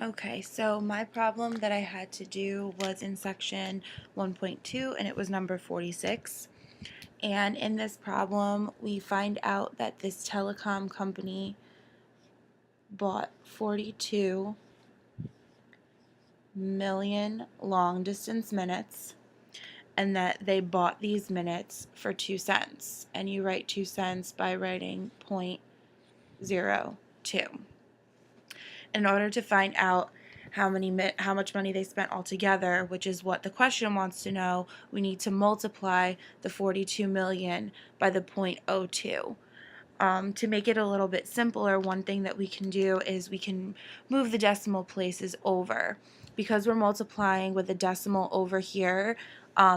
Okay, so my problem that I had to do was in section 1.2 and it was number 46. And in this problem, we find out that this telecom company bought 42 million long distance minutes and that they bought these minutes for 2 cents. And you write 2 cents by writing 0.02. In order to find out how much money they spent altogether, which is what the question wants to know, we need to multiply the 42 million by the 0.02. To make it a little bit simpler, one thing that we can do is we can move the decimal places over. Because we're multiplying with a decimal over here,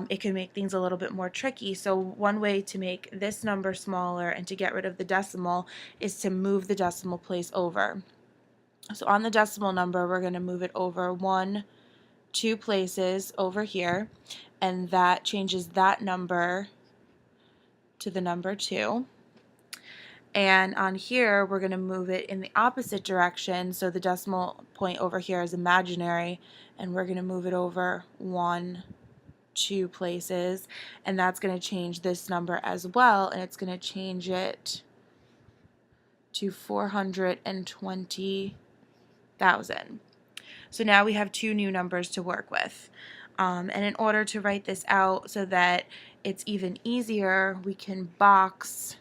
it can make things a little bit more tricky. So one way to make this number smaller and to get rid of the decimal is to move the decimal place over. So on the decimal number, we're going to move it over 2 places over here, and that changes that number to the number 2. And on here, we're going to move it in the opposite direction, so the decimal point over here is imaginary, and we're going to move it over 2 places, and that's going to change this number as well, and it's going to change it to 420,000. So now we have 2 new numbers to work with. And in order to write this out so that it's even easier, we can box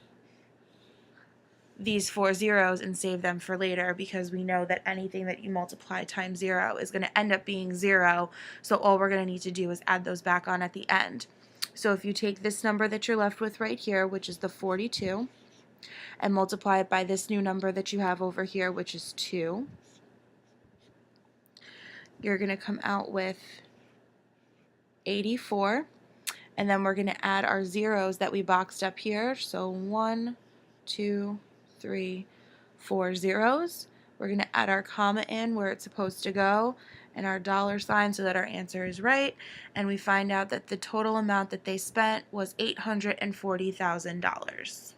these 4 zeros and save them for later, because we know that anything that you multiply times 0 is going to end up being 0, so all we're going to need to do is add those back on at the end. So if you take this number that you're left with right here, which is the 42, and multiply it by this new number that you have over here, which is 2, you're going to come out with 84, and then we're going to add our zeros that we boxed up here. So 1, 2, 3, 4 zeros. We're going to add our comma in where it's supposed to go and our $sign so that our answer is right, and we find out that the total amount that they spent was $840,000.